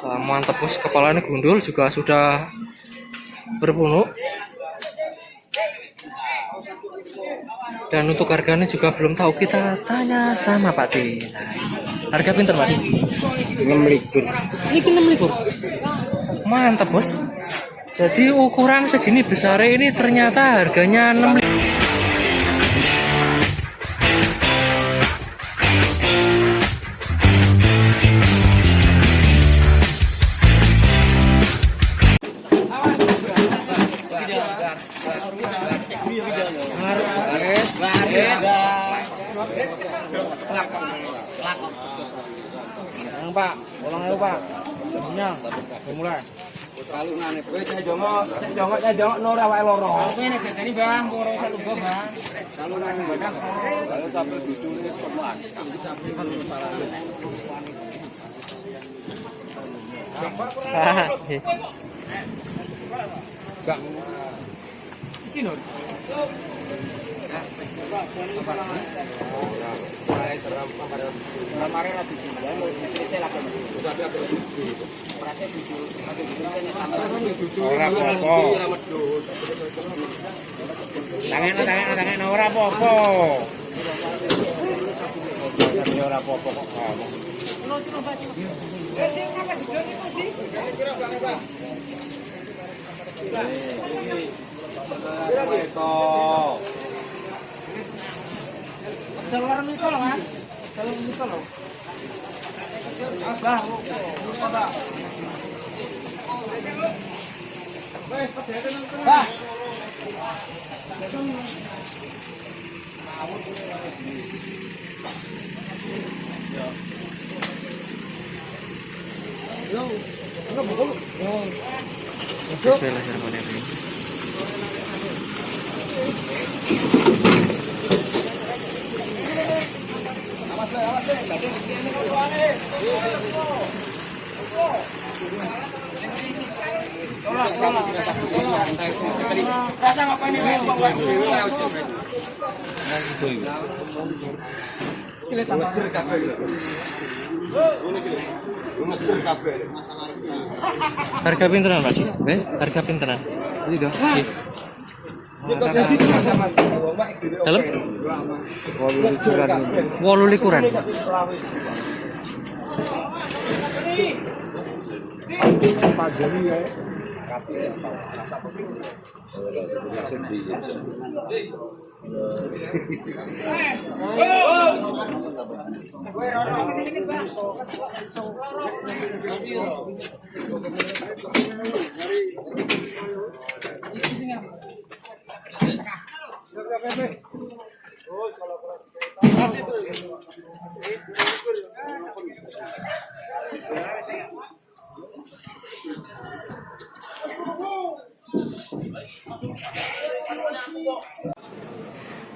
Mantap bos, kepalanya gundul juga sudah berpunuk. Dan untuk harganya juga belum tahu, kita tanya sama Pak D. Harga pinter Pak D? 6.000. Ini 6.000. Mantap bos. Jadi ukuran segini besar ini ternyata harganya 6.000. Pak, ulang ayo Pak. Semuanya mulai. Kalau nane kowe cek jongok nora wae loro. Kowe nek dadani Bang, loro sak lugo Bang. Kalau nane banyak kalau sampai dudune semua. Enggak. Iki lho. Tangan ora apa-apa. Ora apa-apa kok kamu. Dalam itu loh Mas. Dalam itu loh. Abah, Abah. Bah. Yo, enggak betul. Bismillahirrahmanirrahim. Rasa ngapain ini Bang? Ini tambah kabeh. Harga pinteran Pak D? Harga pinteran. Ini dah. Dalam? 28 likuran.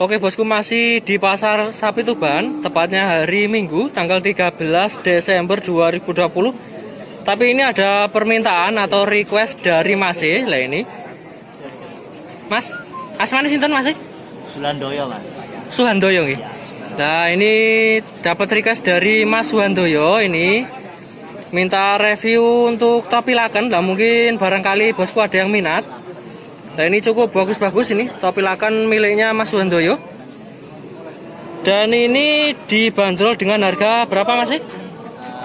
Oke bosku, masih di pasar sapi Tuban, tepatnya hari Minggu tanggal 13 Desember 2020. Tapi ini ada permintaan atau request dari Mas E lah ini. Mas, asmane sinten Mas E? Sulandoyo Mas. Suhandoyo nggih. Nah, ini dapat request dari Mas Suhandoyo ini minta review untuk topi laken. Lah mungkin barangkali bosku ada yang minat. Nah, ini cukup bagus-bagus ini topi laken miliknya Mas Suhandoyo. Dan ini dibanderol dengan harga berapa Mas?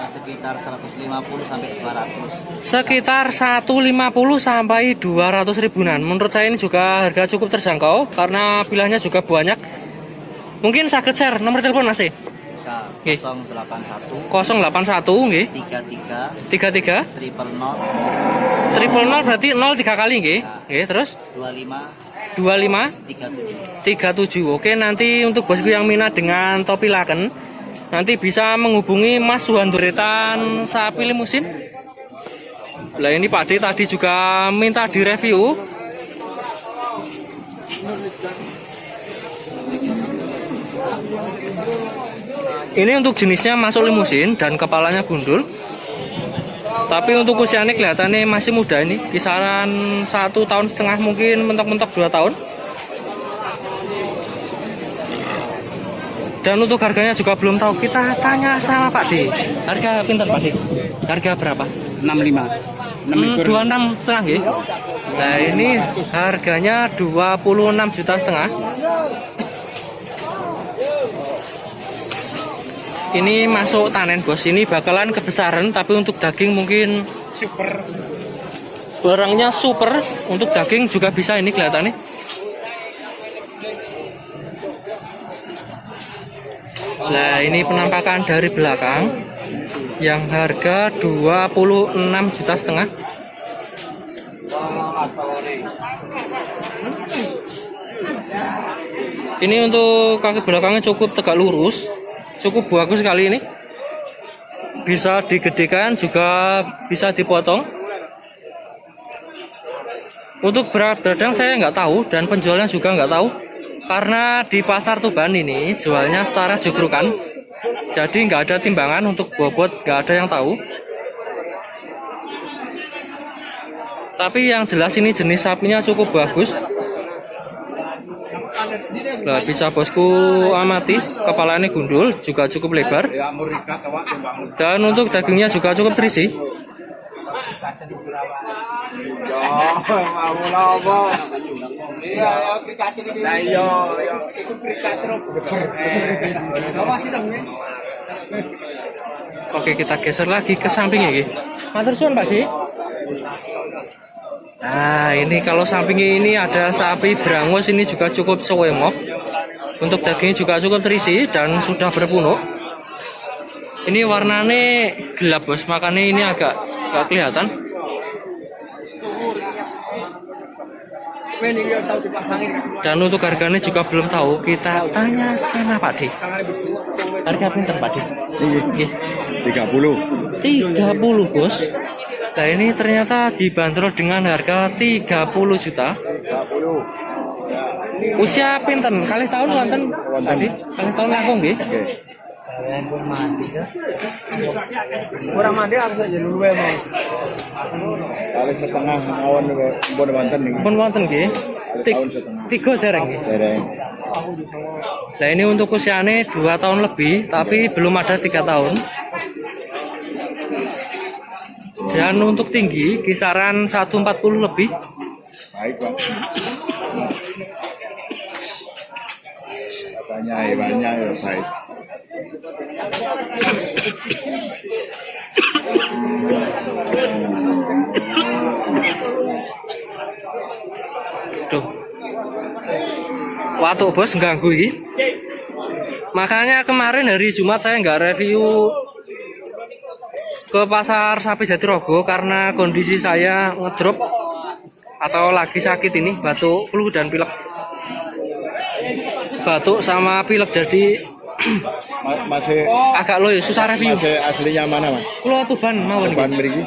Sekitar 150 sampai 200. Sekitar 150 sampai 200 ribuan. Menurut saya ini juga harga cukup terjangkau karena pilihannya juga banyak. Mungkin sakit share nomor telepon Mas? Bisa 081 nggih. 33 33 000 berarti 0 3 kali nggih. Nggih, terus 25 37. Oke, nanti untuk bosku yang minat dengan topi laken nanti bisa menghubungi Mas Suhandoretan sapi limusin. Lah ini Pak D tadi juga minta direview. Ini untuk jenisnya masuk limusin dan kepalanya gundul. Tapi untuk usianya kelihatannya masih muda ini, kisaran 1,5 tahun, mungkin mentok-mentok 2 tahun. Dan untuk harganya juga belum tahu. Kita tanya sama Pak D. Harga pinter Pak D? Harga berapa? 65. 26 setengah ya. Nah ini harganya 26,5 juta. Ini masuk tanen bos. Ini bakalan kebesaran, tapi untuk daging mungkin Super. barangnya super. Untuk daging juga bisa ini kelihatannya. Nah ini penampakan dari belakang yang harga 26,5 juta. Ini untuk kaki belakangnya cukup tegak lurus, cukup bagus sekali ini. Bisa digedekan juga bisa dipotong. Untuk berat badan saya nggak tahu dan penjualnya juga nggak tahu. Karena di pasar Tuban ini jualnya secara jugrukan, jadi nggak ada timbangan untuk bobot, nggak ada yang tahu. Tapi yang jelas ini jenis sapinya cukup bagus. Nah, bisa bosku amati, kepalanya gundul, juga cukup lebar. Dan untuk dagingnya juga cukup terisi. Oke, kita geser lagi ke samping ya. Matur suwun Pak Di. Nah, ini kalau sampingnya ini ada sapi brangus, ini juga cukup sewemok. Untuk dagingnya juga cukup terisi dan sudah berpunuk. Ini warnanya gelap bos, makanya ini agak kelihatan. Dan untuk harganya juga belum tahu. Kita tanya sama Pak D. Harga pinter Pak D? 30. 30 bos. Nah ini ternyata dibanderol dengan harga 30 juta. 30. Usia pinten? Kali tahun wonten tadi? Kali tahun langkung nggih. Kurang mandi harus aja dulu ya mau. Kali setengah awan pun wonten nih. Pun wonten nggih. Tahun setengah. 3 dereng nggih. Dereng. Nah ini untuk usianya 2 tahun lebih, tapi belum ada 3 tahun. Dan untuk tinggi kisaran 140 lebih. Baik Pak. Katanya hewannya ya baik. Tuh. Watuk bos ganggu ini. Makanya kemarin hari Jumat saya nggak review ke pasar sapi Jatirogo karena kondisi saya ngedrop atau lagi sakit ini, batuk, flu dan pilek. Batuk sama pilek jadi Masih agak loyo susah review. masih aslinya mana Mas? Kulo Tuban mawon Tuban nggih. mriki.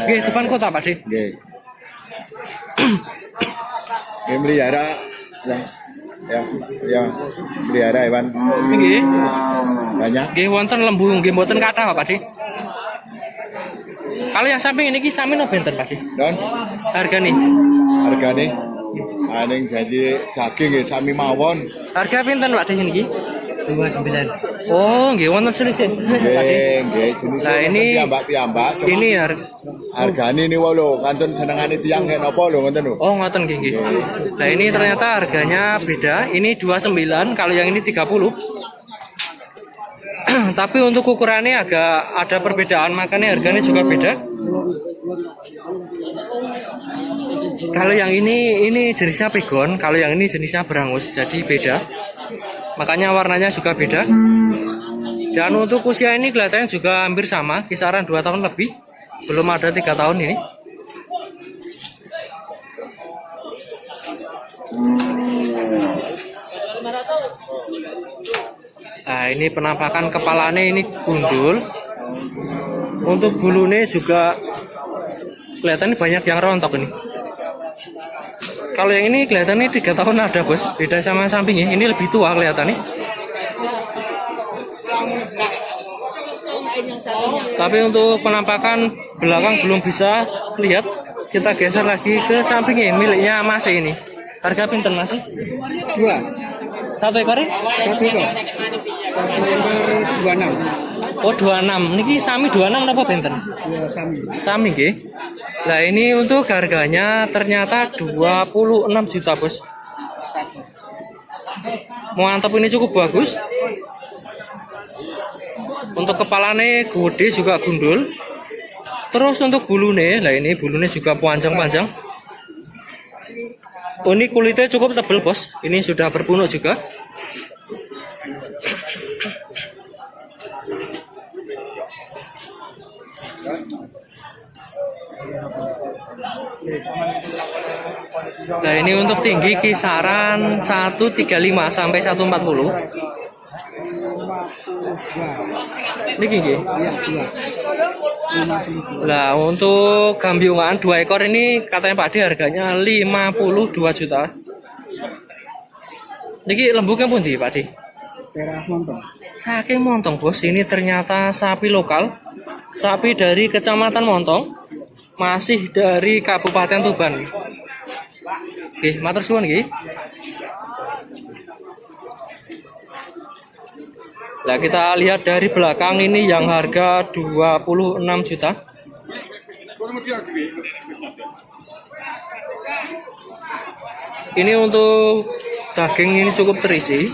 Nggih, Tuban kota Pak De. Nggih. Nggih melihara yang melihara hewan Nggih. banyak. Nggih wonten lembu, nggih mboten kathah Pak De. Kalau yang samping ini ki sami no benten Pak De. Don Hargane. hargane aning jadi daging ya sami mawon. Harga pinten Pak De niki? 29. Oh, nggih wonten selisih. Pak De. Nggih, nggih jenis Nah, ini- piyambak-piyambak. Ini Hargane niku lho, kantun senengane tiyang kaya napa lho ngoten lho. oh ngoten nggih nggih. Nah, ini ternyata harganya beda. Ini 29, kalau yang ini 30. Tapi untuk ukurannya agak ada perbedaan, makanya harganya juga beda. Kalau yang ini jenisnya pegon, kalau yang ini jenisnya berangus, jadi beda. Makanya warnanya juga beda. Dan untuk usia ini kelihatannya juga hampir sama, kisaran 2 tahun lebih. Belum ada 3 tahun ini. Nah ini penampakan kepalanya ini gundul. Untuk bulunya juga kelihatannya banyak yang rontok ini. Kalau yang ini kelihatannya 3 tahun ada bos, beda sama sampingnya. Ini lebih tua kelihatannya. Tapi untuk penampakan belakang belum bisa lihat. Kita geser lagi ke sampingnya, miliknya Mas ini. Harga pinten Mas? 2. 1 ekor? 1 ekor. Nomor 26. Oh 26. Niki sami 26 apa benten? Ya sami. Sami nggih. Nah ini untuk harganya ternyata 26 juta bos. Mantap, ini cukup bagus. Untuk kepalanya gede juga gundul. Terus untuk bulunya, nah ini bulunya juga panjang-panjang. Oh, ini kulitnya cukup tebal bos. Ini sudah berpunuk juga. Nah ini untuk tinggi kisaran 135 sampai 140. Ini gini. Nah untuk gambiungan 2 ekor ini katanya Pak D harganya 52 juta. Niki lembuknya pun di Pak D. Daerah Montong. Saking Montong bos, ini ternyata sapi lokal, sapi dari Kecamatan Montong, masih dari Kabupaten Tuban. Oke, matur suwun nggih. Nah, kita lihat dari belakang ini yang harga 26 juta. Ini untuk daging ini cukup terisi.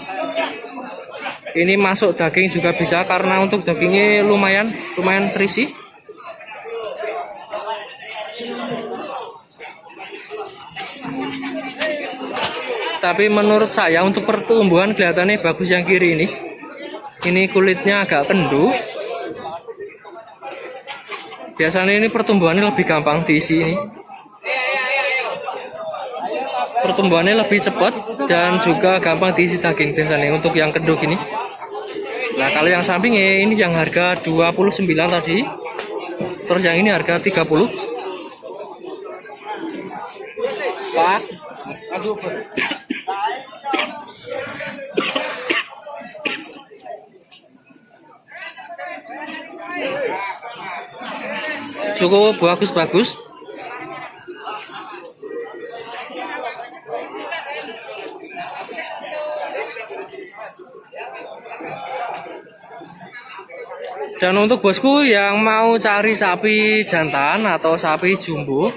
Ini masuk daging juga bisa karena untuk dagingnya lumayan terisi. Tapi menurut saya untuk pertumbuhan kelihatannya bagus yang kiri ini. Ini kulitnya agak kendu. Biasanya ini pertumbuhannya lebih gampang diisi ini. Pertumbuhannya lebih cepat dan juga gampang diisi daging biasanya untuk yang keduk ini. Nah kalau yang sampingnya ini yang harga 29 tadi, terus yang ini harga 30. Pak, cukup bagus-bagus. Dan untuk bosku yang mau cari sapi jantan atau sapi jumbo,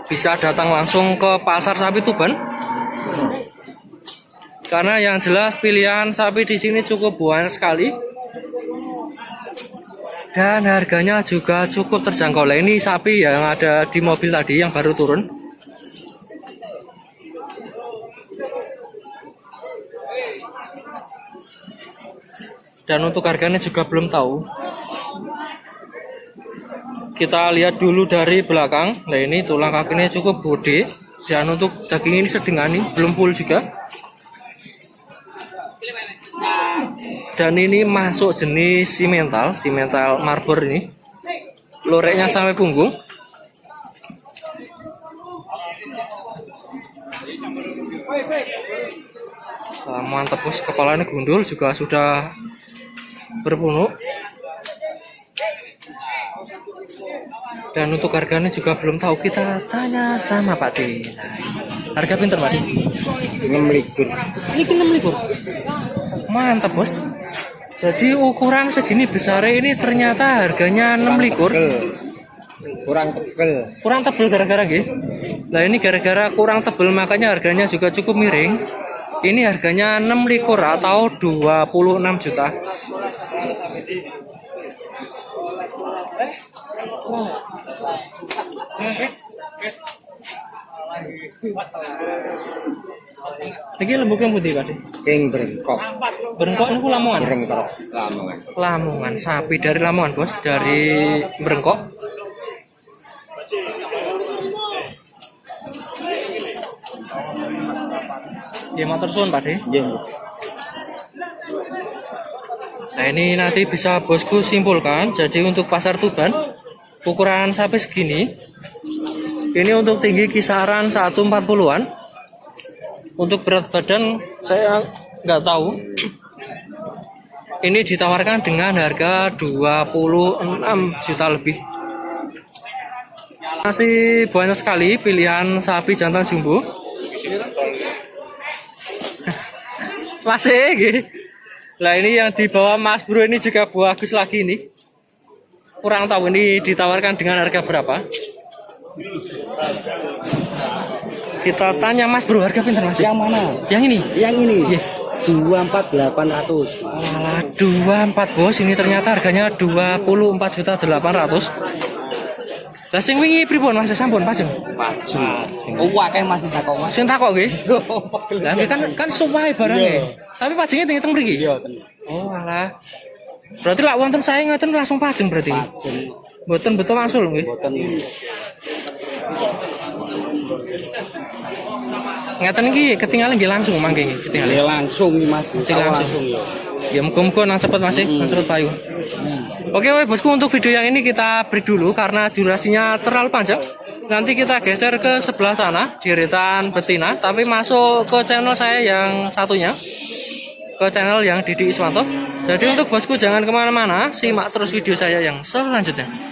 bisa datang langsung ke pasar sapi Tuban. Karena yang jelas pilihan sapi di sini cukup banyak sekali. Dan harganya juga cukup terjangkau. Nah, ini sapi yang ada di mobil tadi yang baru turun. Dan untuk harganya juga belum tahu. Kita lihat dulu dari belakang. Nah ini tulang kakinya cukup gede. Dan untuk daging ini sedang nih, belum full juga. Dan ini masuk jenis simental marbor ini. Loreknya sampai punggung. Nah, mantap bos, kepalanya gundul juga sudah berpunuk. Dan untuk harganya juga belum tahu, kita tanya sama Pak D. Harga pinter Pak D? 6 likur. Ini 6 likur. Mantap bos. Jadi ukuran segini besar ini ternyata harganya 6 likur. Kurang tebel gara-gara gitu. Nah ini gara-gara kurang tebel makanya harganya juga cukup miring. Ini harganya 6 likur atau 26 juta. Iki lembuknya putih Pak. King Brengkok. Brengkok niku Lamongan. Brengkok Lamongan. Lamongan, sapi dari Lamongan, Bos, dari Brengkok. Ya matur suwun, Pak De. Nggih. Nah, ini nanti bisa bosku simpulkan. Jadi untuk pasar Tuban ukuran sapi segini. Ini untuk tinggi kisaran 140-an. Untuk berat badan saya nggak tahu. Ini ditawarkan dengan harga 26 juta lebih. Masih banyak sekali pilihan sapi jantan jumbo. Masih gitu. Lah ini yang dibawa Mas Bro ini juga bagus lagi ini. Kurang tahu ini ditawarkan dengan harga berapa. Kita tanya Mas Bro, harga pinter Mas? Yang mana? Yang ini? Yang ini. Iya. 24.800. Alah, 24 bos, ini ternyata harganya 24.800.000. Lah sing wingi pripun Mas sampun pajeng? Pajeng. Oh, akeh masih takok Mas. Sing takok nggih. Lah nggih kan suwahe barangnya. Tapi pajengnya teng mriki. Iya, Oh, alah. Berarti lak wonten saya ngoten langsung pajeng berarti. pajeng. Mboten betul wangsul nggih. Boten. Ngaten iki ketinggalan nggih langsung mangke nggih ketinggalan. Ya langsung nih Mas. Cek langsung. Ya. Ya muga-muga nang cepet Mas, nang cepet payu. Oke, bosku, untuk video yang ini kita break dulu karena durasinya terlalu panjang. Nanti kita geser ke sebelah sana, jeritan betina, tapi masuk ke channel saya yang satunya, ke channel yang Didi Iswanto. Jadi untuk bosku jangan kemana-mana, simak terus video saya yang selanjutnya.